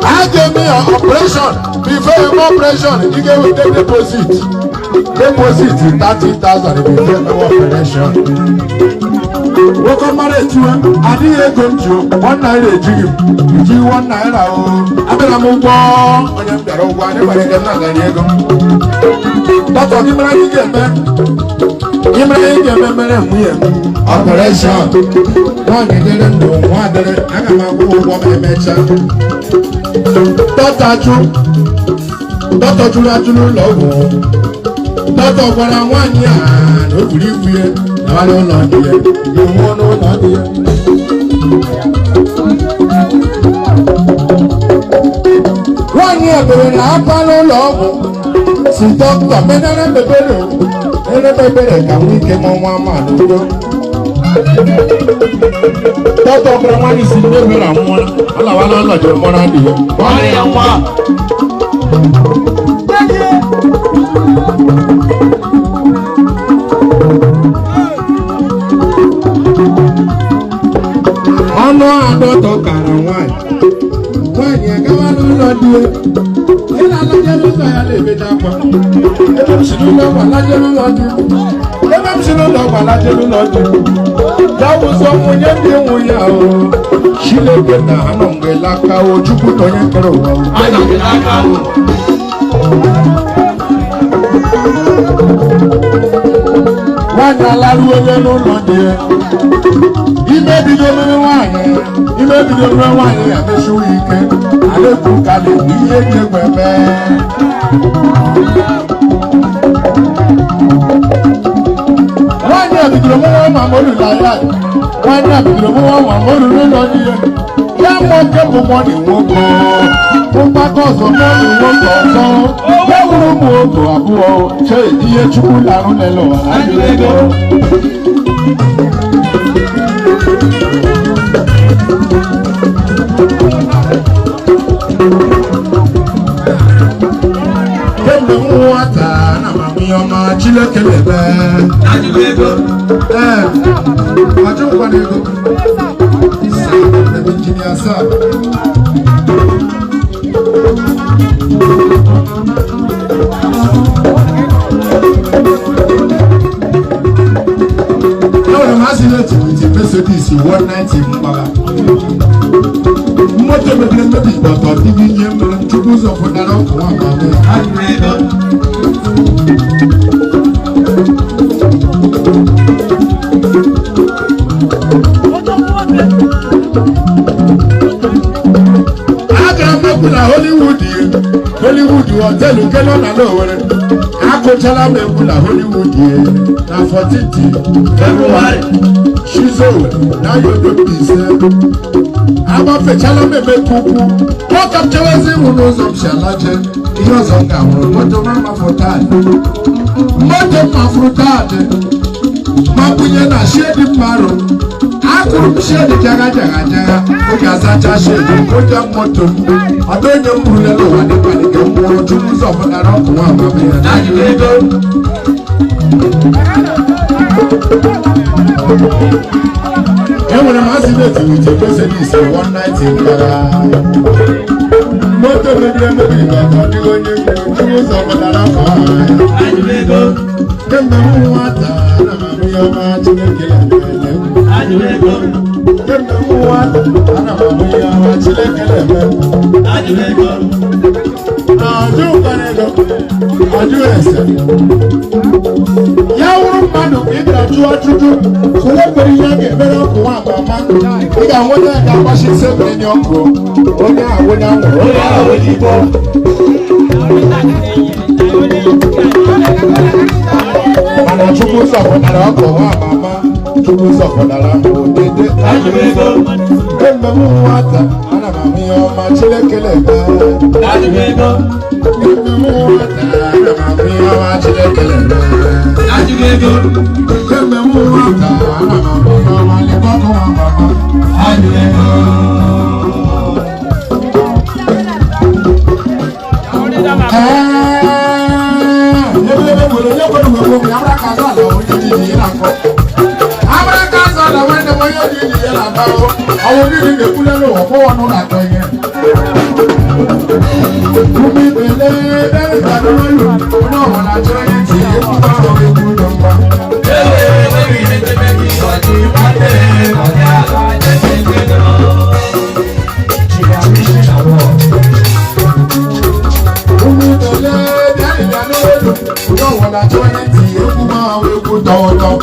I gave me an operation before an operation. You gave me the deposit. Deposit 30,000 before an operation. Welcome married to him. I didn't go to 1 night a dream. You 1 night out. I mean, I'm a war. I am the one. Nobody can not let you go. But I'm going to get back. You may get a operation. One didn't know what I am a woman mentioned. Doctor Jula Logo. Doctor, what I want ya, no believe you. I don't know here. You won't know not here. One year, but I follow Logo. See, Doctor, men are the better. And the better can we came on 1 month. Doctor Brahman is in the middle of one. I don't know your one idea. Why am I? Oh no, I don't talk around why. Why you go on not do it? You know, I don't know how to live it up. I'm sure you know what I don't do. I'm sure you know what I don't do. That was someone you knew. She lived in the Hanonga, or Jupiter. I don't one alone, no, dear. He may be the only one. He may be the only one. I'm sure he can. I don't think I will be here. One year, the woman, my mother, like 1 year, the woman, my mother, no, dear. Young one kept money, won't go. Back us on money, won't go. Go, Abu, say, dear, you put down on the law. I go. Chile kelebe. Ajuego. Ajuego. The engineer sir. No, I'm asking you to Mercedes 190 Mbaga. What you make me be but TV to do so for that one. Ajuego. Hollywood hotel kelo na Owerri akụchala m egwu na Hollywood na 14th February shizo na Yodombise agbafechala m ebe ukwu ọkapchawezi iwu n'ụzọ m si alaje ihe ọzọ m ga-ahụrụ moto mmafụrụ taadị ma bunye na shedi mmarụ akụrụ m shedi jaga oge azacha shedi oge moto m ọdụ onye m bụrụlela ụwa dịkwadị ka mkpụrụ chukwu ụzọ pụtara ọkụ nwa amamihe enwere m accident with Mercedes one night in Kara moto mebiri emebiri ka ọ dịghị onye chukwu ụzọ pụtara ọkụ kemgbe m nwata ana m amụ ya ọma Chineke kemgbe m nwata ana m amụ ya ọma Chineke ọjụ ụkara ego ọjụ ese ya wụrụ mmadụ ka ị ga-ajụ ọchụchụ sole kwere ihe a ga-emere ọkụ nwa ama ị ga-anwụnye ya ga-agbachi ise enye ọkụ onye ahụnye anwụrụ onye ahụ igbo mana chukwu ụzọ pụtara ọkụ nwa ama chukwu ụzọ pụtara dede kemgbe m nwata ana m amụ ihe ọma Chineke kemgbe m nwata ana m amụ ihe ọma Chineke kemgbe m nwata ana m amụ ihe ọma lekọkụ nwa àwọn onídìí lè kúlẹ̀ lọ́wọ́ fún wọn nínú àtọ̀ yẹn. Omi ìpele lẹ́yìn ìgbàdo lóyún ní ọ̀wọ́n àjọ yìí tí èkó bá wọn lè kú lọ pa. Omi ìpele lẹ́yìn ìgbàdo lóyún ní ọ̀wọ́n àjọ yìí tí èkó bá wọn lè kú tọ̀wọ̀tọ̀.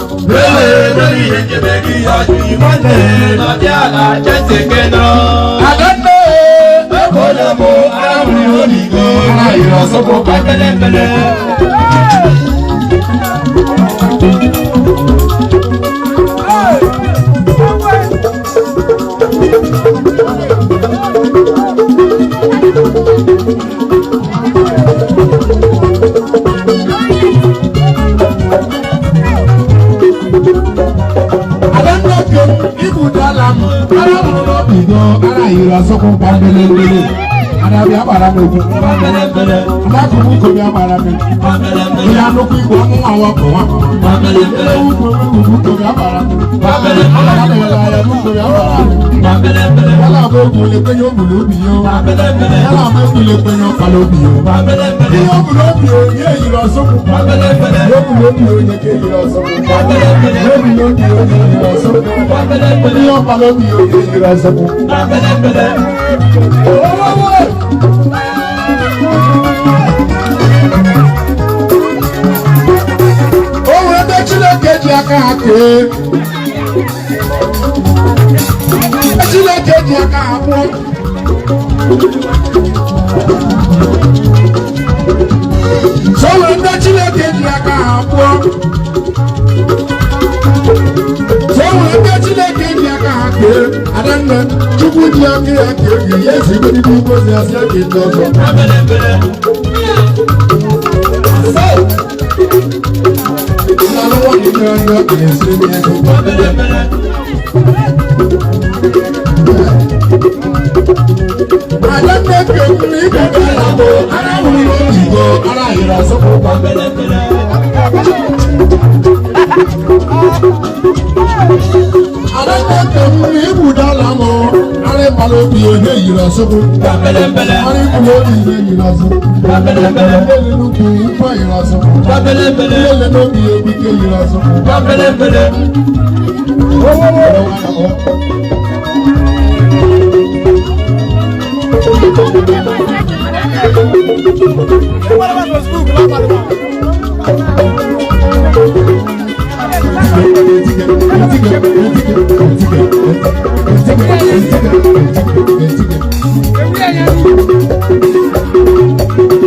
Sokun pambelembele adabi abara mogu pambelembele adakumu komi abara mi iya nuku igbo mu àwọn ko wa pambelembele ugu komi abara mi pambelembele ala mu komi abara mi pambelembele ala mo gun le pe yo bulu bi yo pambelembele ala mo gun le pe yo kalo bi yo pambelembele yo bulu bi yo ye iro sokun pambelembele yo bulu bi yo ye ke iro sokun pambelembele yo bulu bi yo ye iro sokun pambelembele yo kalo bi yo ye iro sokun pambelembele ohun ebe Chineke ji aka ha kee Chineke ji aka ha pụọ ohun ebe Chineke ji aka ha pụọ ohun ebe Chineke ji aka ha kee adanne Chukwu ji aka ya kee gị ya esi gbedibe ngozi asị aka ndị ọzọ Bi onye yiri ọsọgbụ ọrụ ikwu obi ihe yiri ọsọgbụ ele n'ukwu ikwu yiri ọsọgbụ ele n'obi ebike yiri ọsọgbụ Thank you.